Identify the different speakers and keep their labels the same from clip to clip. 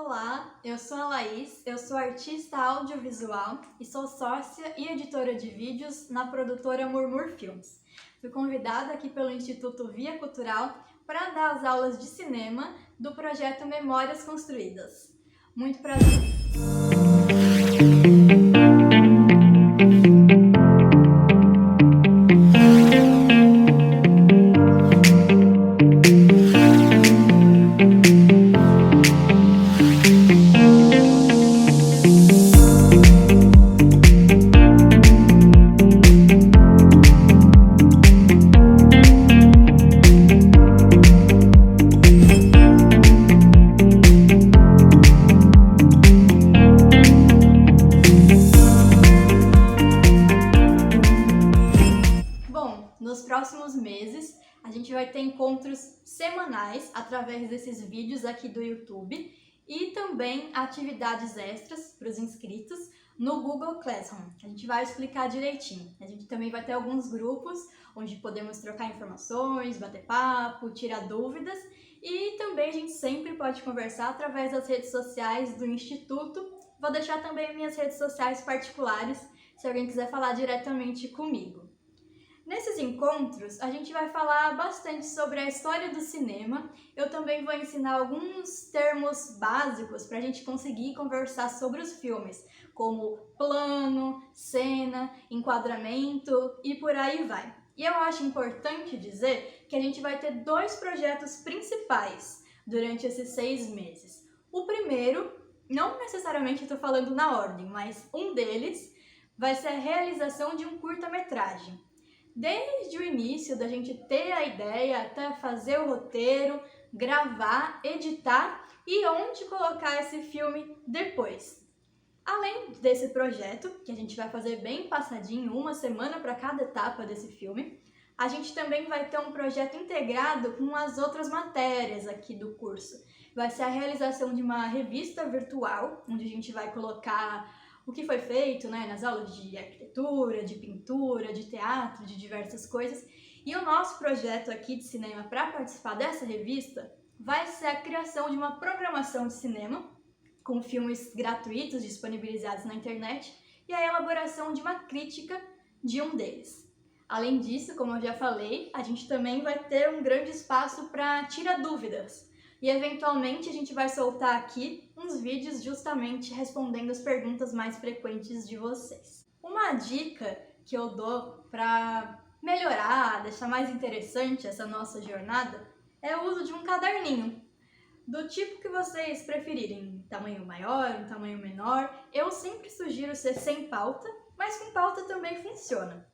Speaker 1: Olá, eu sou a Laís, eu sou artista audiovisual e sou sócia e editora de vídeos na produtora Murmur Filmes. Fui convidada aqui pelo Instituto Via Cultural para dar as aulas de cinema do projeto Memórias Construídas. Muito prazer! Nos próximos meses, a gente vai ter encontros semanais através desses vídeos aqui do YouTube e também atividades extras para os inscritos no Google Classroom. A gente vai explicar direitinho. A gente também vai ter alguns grupos onde podemos trocar informações, bater papo, tirar dúvidas e também a gente sempre pode conversar através das redes sociais do Instituto. Vou deixar também minhas redes sociais particulares se alguém quiser falar diretamente comigo. Nesses encontros, a gente vai falar bastante sobre a história do cinema. Eu também vou ensinar alguns termos básicos para a gente conseguir conversar sobre os filmes, como plano, cena, enquadramento e por aí vai. E eu acho importante dizer que a gente vai ter dois projetos principais durante esses 6 meses. O primeiro, não necessariamente estou falando na ordem, mas um deles vai ser a realização de um curta-metragem. Desde o início da gente ter a ideia até fazer o roteiro, gravar, editar e onde colocar esse filme depois. Além desse projeto, que a gente vai fazer bem passadinho, 1 semana para cada etapa desse filme, a gente também vai ter um projeto integrado com as outras matérias aqui do curso. Vai ser a realização de uma revista virtual, onde a gente vai colocar o que foi feito, nas aulas de arquitetura, de pintura, de teatro, de diversas coisas. E o nosso projeto aqui de cinema para participar dessa revista vai ser a criação de uma programação de cinema com filmes gratuitos disponibilizados na internet e a elaboração de uma crítica de um deles. Além disso, como eu já falei, a gente também vai ter um grande espaço para tirar dúvidas. E eventualmente a gente vai soltar aqui uns vídeos justamente respondendo as perguntas mais frequentes de vocês. Uma dica que eu dou para melhorar, deixar mais interessante essa nossa jornada é o uso de um caderninho, do tipo que vocês preferirem, tamanho maior, um tamanho menor. Eu sempre sugiro ser sem pauta, mas com pauta também funciona.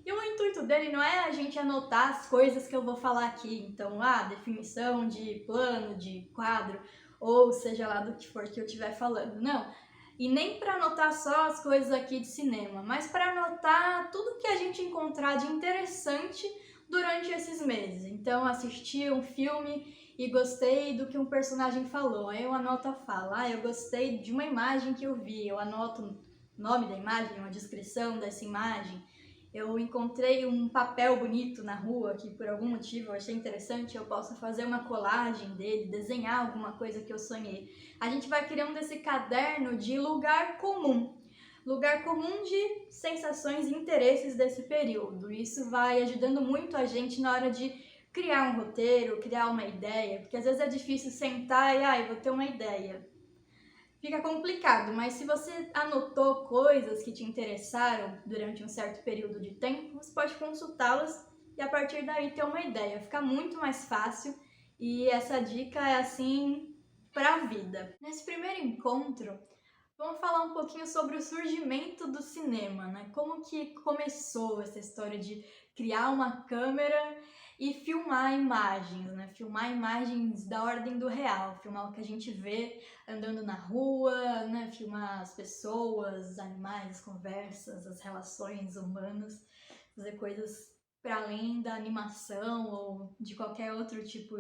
Speaker 1: E o intuito dele não é a gente anotar as coisas que eu vou falar aqui, então, definição de plano, de quadro, ou seja lá do que for que eu estiver falando, não. E nem para anotar só as coisas aqui de cinema, mas para anotar tudo que a gente encontrar de interessante durante esses meses. Então, assisti um filme e gostei do que um personagem falou, aí eu anoto a fala. Eu gostei de uma imagem que eu vi, eu anoto o nome da imagem, uma descrição dessa imagem. Eu encontrei um papel bonito na rua que por algum motivo eu achei interessante, eu posso fazer uma colagem dele, desenhar alguma coisa que eu sonhei. A gente vai criando esse caderno de lugar comum de sensações e interesses desse período. Isso vai ajudando muito a gente na hora de criar um roteiro, criar uma ideia, porque às vezes é difícil sentar e vou ter uma ideia. Fica complicado, mas se você anotou coisas que te interessaram durante um certo período de tempo, você pode consultá-las e a partir daí ter uma ideia. Fica muito mais fácil e essa dica é assim para a vida. Nesse primeiro encontro, vamos falar um pouquinho sobre o surgimento do cinema, Como que começou essa história de criar uma câmera e filmar imagens, Filmar imagens da ordem do real, filmar o que a gente vê andando na rua, Filmar as pessoas, os animais, as conversas, as relações humanas, fazer coisas para além da animação ou de qualquer outro tipo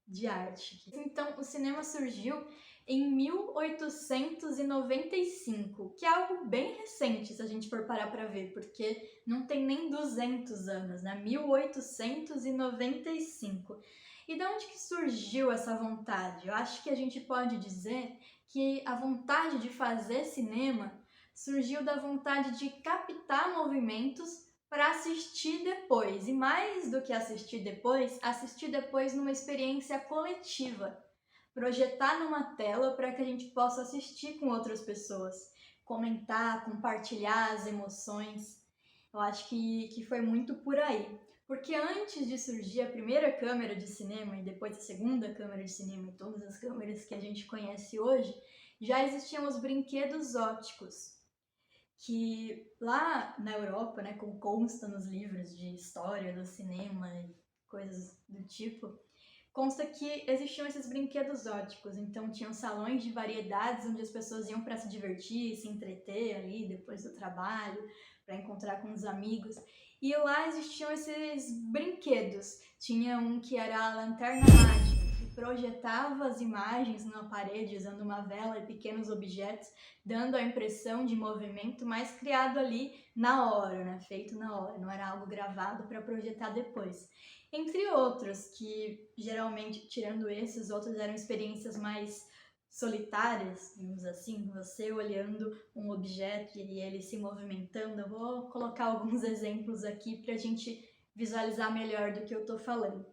Speaker 1: de arte. Então, o cinema surgiu em 1895, que é algo bem recente se a gente for parar para ver, porque não tem nem 200 anos, 1895. E de onde que surgiu essa vontade? Eu acho que a gente pode dizer que a vontade de fazer cinema surgiu da vontade de captar movimentos para assistir depois. E mais do que assistir depois numa experiência coletiva. Projetar numa tela para que a gente possa assistir com outras pessoas, comentar, compartilhar as emoções. Eu acho que foi muito por aí. Porque antes de surgir a primeira câmera de cinema e depois a segunda câmera de cinema e todas as câmeras que a gente conhece hoje, já existiam os brinquedos ópticos, que lá na Europa, né, como consta nos livros de história do cinema e coisas do tipo, consta que existiam esses brinquedos óticos, então tinham salões de variedades onde as pessoas iam para se divertir, se entreter ali depois do trabalho, para encontrar com os amigos. E lá existiam esses brinquedos. Tinha um que era a lanterna mágica, que projetava as imagens na parede usando uma vela e pequenos objetos, dando a impressão de movimento, mas criado ali na hora, né? Feito na hora, não era algo gravado para projetar depois. Entre outros, que geralmente, tirando esses, outros eram experiências mais solitárias, digamos assim, você olhando um objeto e ele se movimentando. Eu vou colocar alguns exemplos aqui para a gente visualizar melhor do que eu estou falando.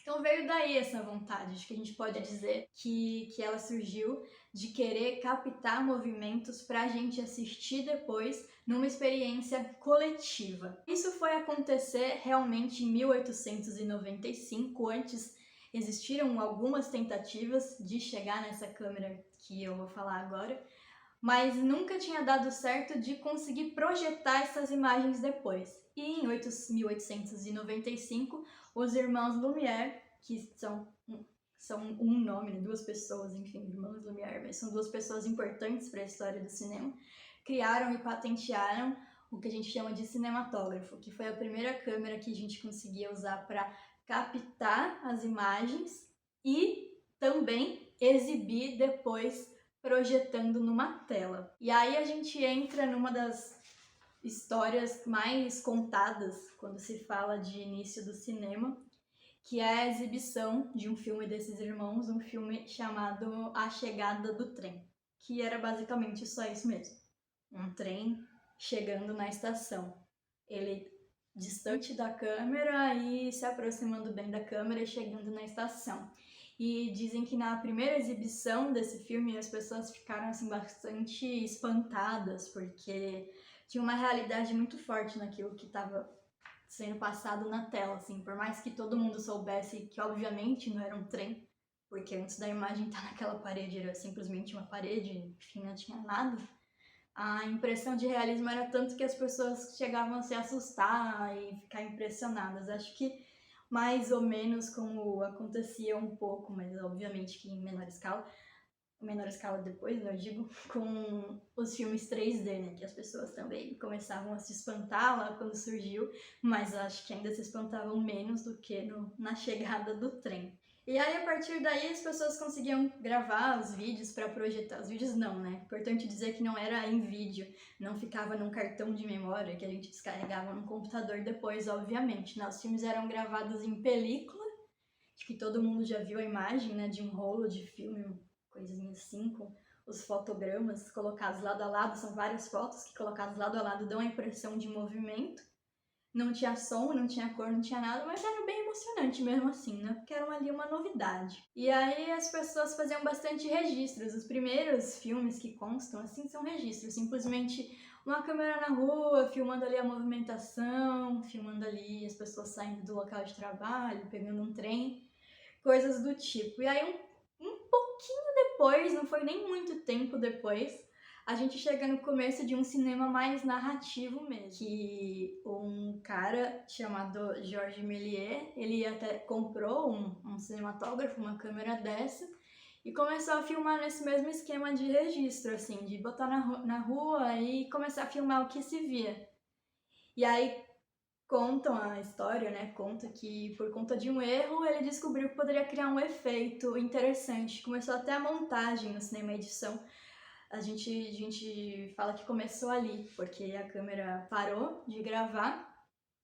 Speaker 1: Então veio daí essa vontade, de que a gente pode dizer que ela surgiu de querer captar movimentos para a gente assistir depois numa experiência coletiva. Isso foi acontecer realmente em 1895, antes existiram algumas tentativas de chegar nessa câmera que eu vou falar agora, mas nunca tinha dado certo de conseguir projetar essas imagens depois. E em 1895, os irmãos Lumière, que são um nome, né, duas pessoas, enfim, irmãos Lumière, mas são duas pessoas importantes para a história do cinema, criaram e patentearam o que a gente chama de cinematógrafo, que foi a primeira câmera que a gente conseguia usar para captar as imagens e também exibir depois projetando numa tela. E aí a gente entra numa das histórias mais contadas quando se fala de início do cinema, que é a exibição de um filme desses irmãos, um filme chamado A Chegada do Trem, que era basicamente só isso mesmo. Um trem chegando na estação. Ele distante da câmera e se aproximando bem da câmera e chegando na estação. E dizem que na primeira exibição desse filme as pessoas ficaram assim bastante espantadas, porque tinha uma realidade muito forte naquilo que estava sendo passado na tela, assim, por mais que todo mundo soubesse que obviamente não era um trem, porque antes da imagem estar naquela parede era simplesmente uma parede, enfim, não tinha nada. A impressão de realismo era tanto que as pessoas chegavam a se assustar e ficar impressionadas. Acho que mais ou menos como acontecia um pouco, mas obviamente que em menor escala depois, né, eu digo, com os filmes 3D, né, que as pessoas também começavam a se espantar lá quando surgiu, mas acho que ainda se espantavam menos do que na chegada do trem. E aí, a partir daí, as pessoas conseguiam gravar os vídeos para projetar. Os vídeos não, né? Importante dizer que não era em vídeo, não ficava num cartão de memória que a gente descarregava no computador depois, obviamente, né? Os filmes eram gravados em película, acho que todo mundo já viu a imagem, né, de um rolo de filme, coisinha assim, com os fotogramas colocados lado a lado, são várias fotos que colocadas lado a lado dão a impressão de movimento. Não tinha som, não tinha cor, não tinha nada, mas era bem emocionante mesmo assim, né? Porque era ali uma novidade. E aí as pessoas faziam bastante registros. Os primeiros filmes que constam, assim, são registros. Simplesmente uma câmera na rua, filmando ali a movimentação, filmando ali as pessoas saindo do local de trabalho, pegando um trem, coisas do tipo. E aí um pouquinho depois, não foi nem muito tempo depois, a gente chega no começo de um cinema mais narrativo mesmo, que um cara chamado Georges Méliès, ele até comprou um cinematógrafo, uma câmera dessa, e começou a filmar nesse mesmo esquema de registro, assim, de botar na rua e começar a filmar o que se via. E aí contam a história, né? Conta que por conta de um erro ele descobriu que poderia criar um efeito interessante. Começou até a montagem no cinema e edição. A gente fala que começou ali, porque a câmera parou de gravar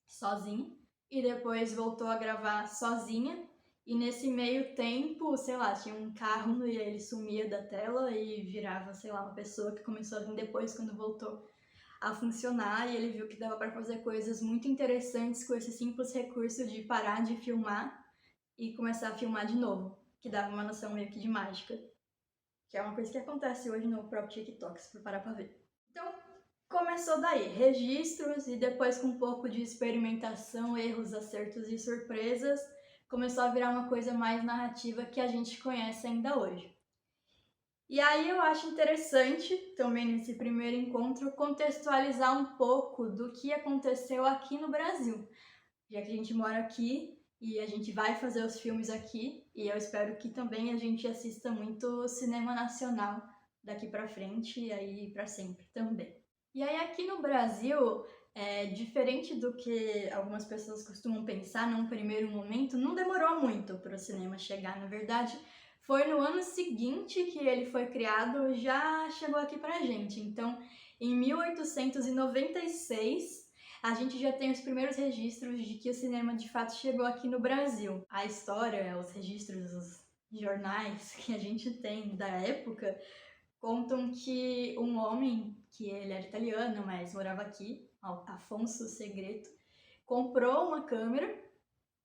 Speaker 1: sozinha e depois voltou a gravar sozinha E nesse meio tempo, sei lá, tinha um carro e aí ele sumia da tela e virava, sei lá, uma pessoa que começou a vir depois quando voltou a funcionar, e ele viu que dava para fazer coisas muito interessantes com esse simples recurso de parar de filmar e começar a filmar de novo, que dava uma noção meio que de mágica, que é uma coisa que acontece hoje no próprio TikTok, se for parar pra ver. Então, começou daí, registros, e depois com um pouco de experimentação, erros, acertos e surpresas, começou a virar uma coisa mais narrativa que a gente conhece ainda hoje. E aí eu acho interessante, também nesse primeiro encontro, contextualizar um pouco do que aconteceu aqui no Brasil. Já que a gente mora aqui e a gente vai fazer os filmes aqui, e eu espero que também a gente assista muito cinema nacional daqui pra frente e aí pra sempre também. E aí aqui no Brasil, diferente do que algumas pessoas costumam pensar num primeiro momento, não demorou muito para o cinema chegar, na verdade. Foi no ano seguinte que ele foi criado, já chegou aqui pra gente. Então, em 1896, a gente já tem os primeiros registros de que o cinema de fato chegou aqui no Brasil. A história, os registros, os jornais que a gente tem da época contam que um homem, que ele era italiano, mas morava aqui, Afonso Segreto, comprou uma câmera,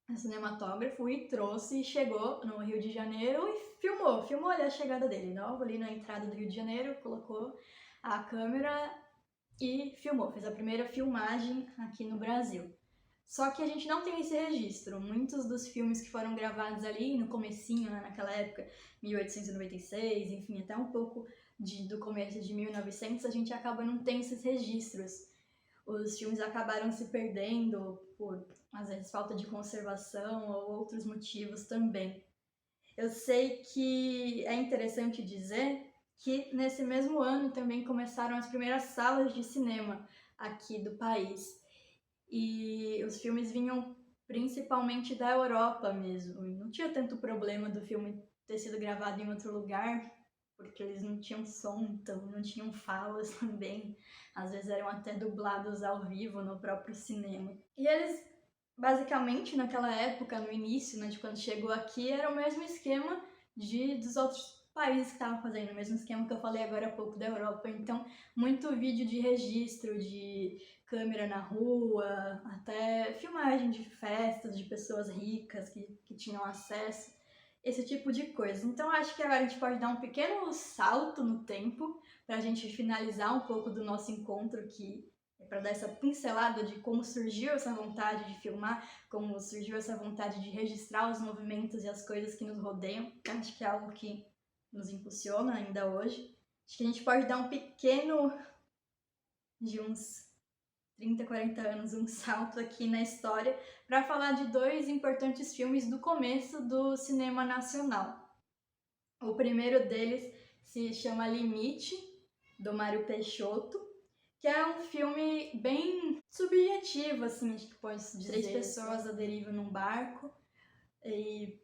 Speaker 1: um cinematógrafo, e trouxe e chegou no Rio de Janeiro e filmou ali a chegada dele, logo ali na entrada do Rio de Janeiro, colocou a câmera e filmou, fez a primeira filmagem aqui no Brasil. Só que a gente não tem esse registro. Muitos dos filmes que foram gravados ali no comecinho, né, naquela época, 1896, enfim, até um pouco do começo de 1900, a gente acaba não tendo esses registros. Os filmes acabaram se perdendo por, às vezes, falta de conservação ou outros motivos também. Eu sei que é interessante dizer que nesse mesmo ano também começaram as primeiras salas de cinema aqui do país. E os filmes vinham principalmente da Europa mesmo. E não tinha tanto problema do filme ter sido gravado em outro lugar, porque eles não tinham som, então não tinham falas também. Às vezes eram até dublados ao vivo no próprio cinema. E eles, basicamente, naquela época, no início, né, de quando chegou aqui, era o mesmo esquema dos outros países que estavam fazendo, o mesmo esquema que eu falei agora há pouco da Europa. Então, muito vídeo de registro, de câmera na rua, até filmagem de festas de pessoas ricas que tinham acesso, esse tipo de coisa. Então acho que agora a gente pode dar um pequeno salto no tempo para a gente finalizar um pouco do nosso encontro aqui, para dar essa pincelada de como surgiu essa vontade de filmar, como surgiu essa vontade de registrar os movimentos e as coisas que nos rodeiam. Acho que é algo que nos impulsiona ainda hoje. Acho que a gente pode dar um pequeno, de uns 30, 40 anos, um salto aqui na história para falar de dois importantes filmes do começo do cinema nacional. O primeiro deles se chama Limite, do Mário Peixoto, que é um filme bem subjetivo, assim, acho que pode dizer. 3 pessoas à deriva num barco e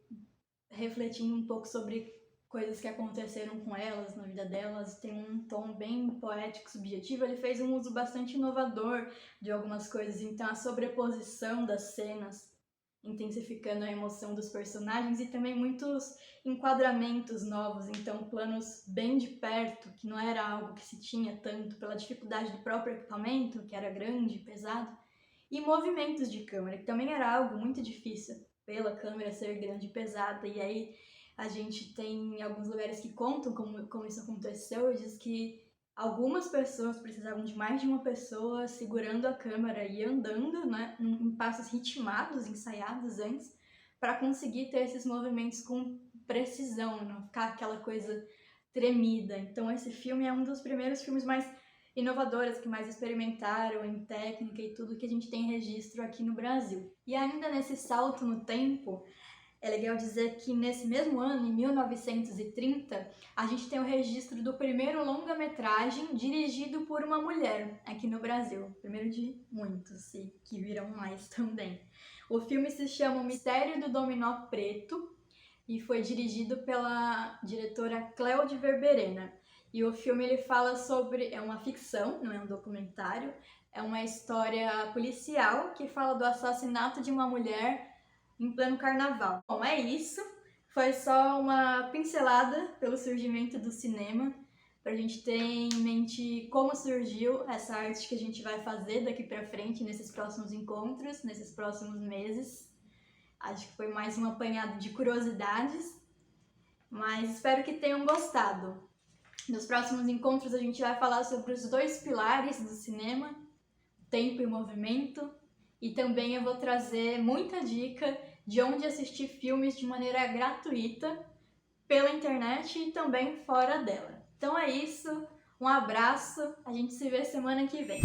Speaker 1: refletindo um pouco sobre coisas que aconteceram com elas, na vida delas, tem um tom bem poético, subjetivo. Ele fez um uso bastante inovador de algumas coisas, então a sobreposição das cenas, intensificando a emoção dos personagens, e também muitos enquadramentos novos, então planos bem de perto, que não era algo que se tinha tanto pela dificuldade do próprio equipamento, que era grande, pesado, e movimentos de câmera, que também era algo muito difícil pela câmera ser grande e pesada. E aí a gente tem alguns lugares que contam como isso aconteceu, e diz que algumas pessoas precisavam de mais de uma pessoa segurando a câmera e andando, né, em passos ritmados, ensaiados antes, para conseguir ter esses movimentos com precisão, não ficar aquela coisa tremida. Então esse filme é um dos primeiros filmes mais inovadoras, que mais experimentaram em técnica e tudo que a gente tem registro aqui no Brasil. E ainda nesse salto no tempo, é legal dizer que nesse mesmo ano, em 1930, a gente tem o registro do primeiro longa-metragem dirigido por uma mulher aqui no Brasil. Primeiro de muitos, e que virão mais também. O filme se chama O Mistério do Dominó Preto e foi dirigido pela diretora Cléude Verberena. E o filme ele fala sobre, é uma ficção, não é um documentário, é uma história policial que fala do assassinato de uma mulher em pleno carnaval. Bom, é isso. Foi só uma pincelada pelo surgimento do cinema, pra gente ter em mente como surgiu essa arte que a gente vai fazer daqui pra frente, nesses próximos encontros, nesses próximos meses. Acho que foi mais um apanhado de curiosidades, mas espero que tenham gostado. Nos próximos encontros a gente vai falar sobre os dois pilares do cinema, tempo e movimento, e também eu vou trazer muita dica de onde assistir filmes de maneira gratuita pela internet e também fora dela. Então é isso, um abraço, a gente se vê semana que vem.